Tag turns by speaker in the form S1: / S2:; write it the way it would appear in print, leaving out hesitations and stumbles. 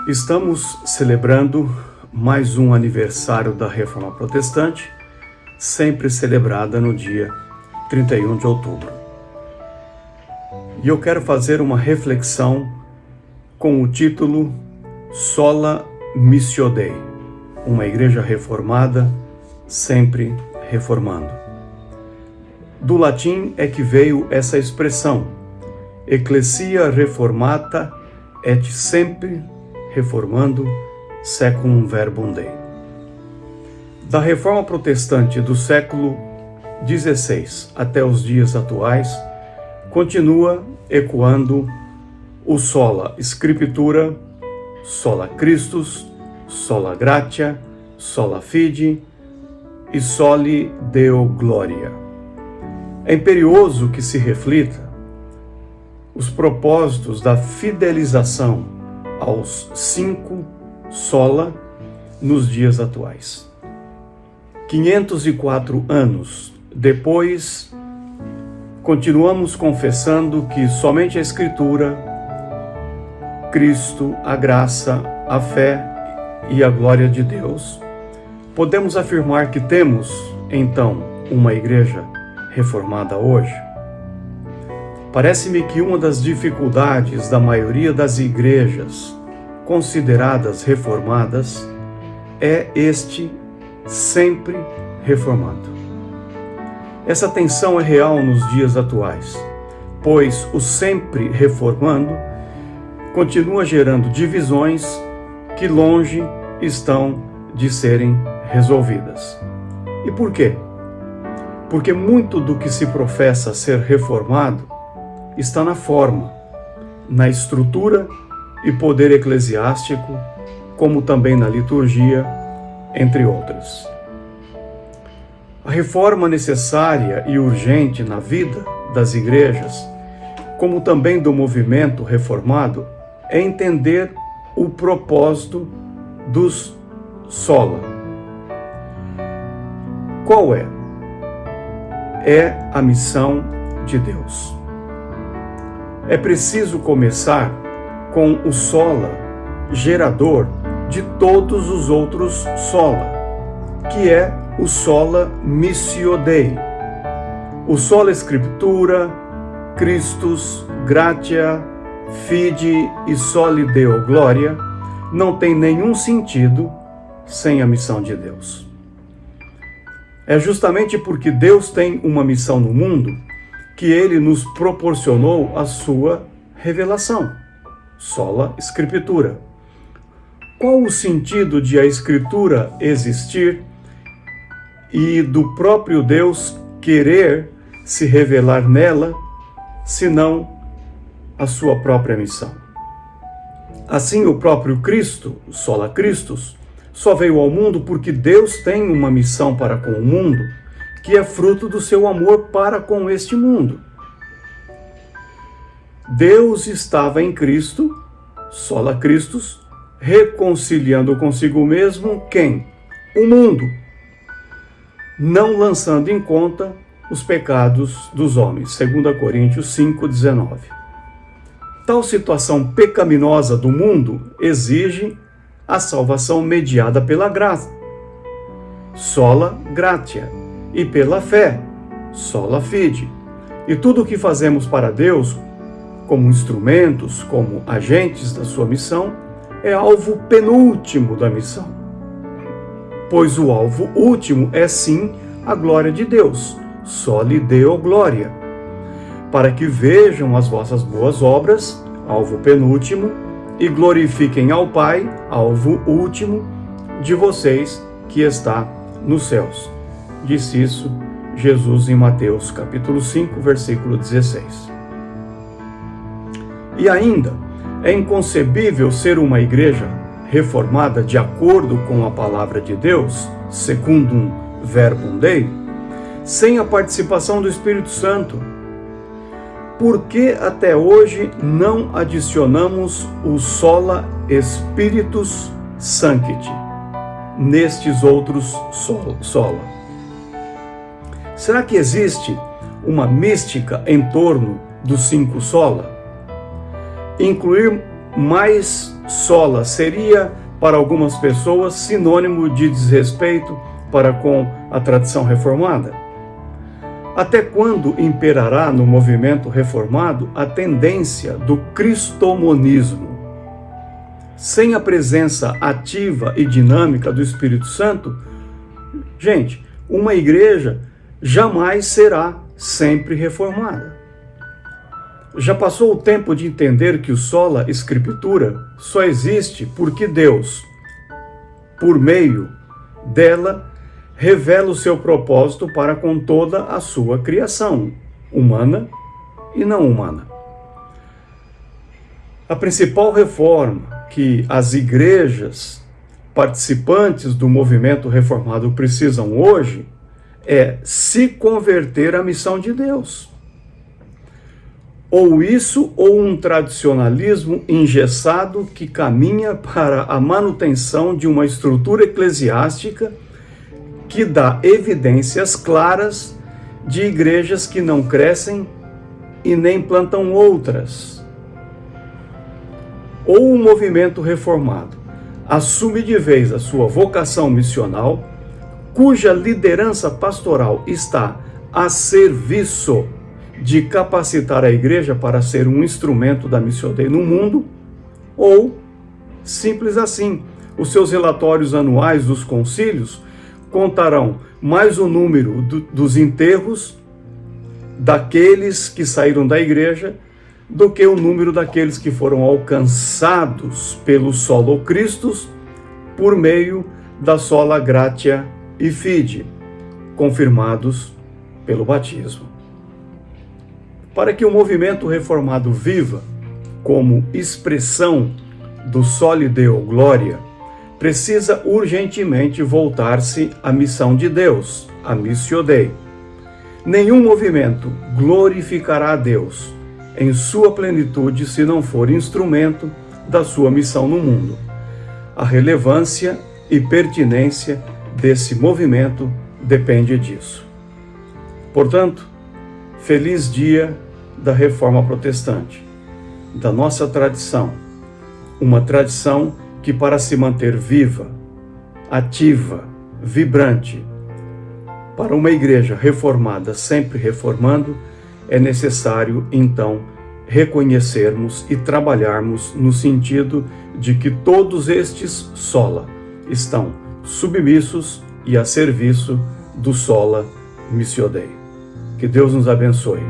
S1: Estamos celebrando mais um aniversário da Reforma Protestante, sempre celebrada no dia 31 de outubro. E eu quero fazer uma reflexão com o título Sola Missio Dei, uma igreja reformada, sempre reformando. Do latim é que veio essa expressão, Ecclesia Reformata et sempre reformando Seculum Verbum Dei. Da Reforma Protestante do século XVI até os dias atuais, continua ecoando o Sola Scriptura, Sola Christus, Sola Gratia, Sola Fide e Soli Deo Gloria. É imperioso que se reflita os propósitos da fidelização aos 5 sola nos dias atuais. 504 anos depois, continuamos confessando que somente a Escritura, Cristo, a graça, a fé e a glória de Deus, podemos afirmar que temos, então, uma igreja reformada hoje? Parece-me que uma das dificuldades da maioria das igrejas consideradas reformadas é este sempre reformando. Essa tensão é real nos dias atuais, pois o sempre reformando continua gerando divisões que longe estão de serem resolvidas. E por quê? Porque muito do que se professa ser reformado está na forma, na estrutura e poder eclesiástico, como também na liturgia, entre outras. A reforma necessária e urgente na vida das igrejas, como também do movimento reformado, é entender o propósito dos sola. Qual é? É a missão de Deus. É preciso começar com o sola, gerador de todos os outros sola, que é o sola missio Dei. O sola Scriptura, Christus, Gratia, Fide e Soli Deo Gloria não tem nenhum sentido sem a missão de Deus. É justamente porque Deus tem uma missão no mundo que Ele nos proporcionou a sua revelação, sola Scriptura. Qual o sentido de a Escritura existir e do próprio Deus querer se revelar nela, senão a sua própria missão? Assim, o próprio Cristo, sola Christus, só veio ao mundo porque Deus tem uma missão para com o mundo, que é fruto do seu amor para com este mundo. Deus estava em Cristo, sola Christus, reconciliando consigo mesmo quem? O mundo, não lançando em conta os pecados dos homens, 2 Coríntios 5,19. Tal situação pecaminosa do mundo exige a salvação mediada pela graça, sola gratia, e pela fé, sola fide. E tudo o que fazemos para Deus, como instrumentos, como agentes da sua missão, é alvo penúltimo da missão. Pois o alvo último é sim a glória de Deus, soli Deo Gloria, para que vejam as vossas boas obras, alvo penúltimo, e glorifiquem ao Pai, alvo último, de vocês que está nos céus. Disse isso Jesus em Mateus capítulo 5, versículo 16. E ainda, é inconcebível ser uma igreja reformada de acordo com a palavra de Deus, secundum verbum Dei, sem a participação do Espírito Santo. Por que até hoje não adicionamos o sola Spiritus Sancti nestes outros sola? Será que existe uma mística em torno dos 5 sola? Incluir mais sola seria, para algumas pessoas, sinônimo de desrespeito para com a tradição reformada? Até quando imperará no movimento reformado a tendência do cristomonismo? Sem a presença ativa e dinâmica do Espírito Santo, gente, uma igreja jamais será sempre reformada. Já passou o tempo de entender que o sola Escritura só existe porque Deus, por meio dela, revela o seu propósito para com toda a sua criação, humana e não humana. A principal reforma que as igrejas participantes do movimento reformado precisam hoje é se converter à missão de Deus. Ou isso, ou um tradicionalismo engessado que caminha para a manutenção de uma estrutura eclesiástica que dá evidências claras de igrejas que não crescem e nem plantam outras. Ou o movimento reformado assume de vez a sua vocação missional, cuja liderança pastoral está a serviço de capacitar a igreja para ser um instrumento da Missio Dei no mundo, ou, simples assim, os seus relatórios anuais dos concílios contarão mais o número dos enterros daqueles que saíram da igreja do que o número daqueles que foram alcançados pelo solo Christus por meio da sola gratia e fide, confirmados pelo batismo. Para que o movimento reformado viva como expressão do Soli Deo Gloria, precisa urgentemente voltar-se à missão de Deus, a Missio Dei. Nenhum movimento glorificará a Deus em sua plenitude se não for instrumento da sua missão no mundo. A relevância e pertinência desse movimento depende disso. Portanto, feliz dia da Reforma Protestante, da nossa tradição, uma tradição que, para se manter viva, ativa, vibrante, para uma igreja reformada sempre reformando, é necessário, então, reconhecermos e trabalharmos no sentido de que todos estes sola estão submissos e a serviço do sola Missio Dei. Que Deus nos abençoe.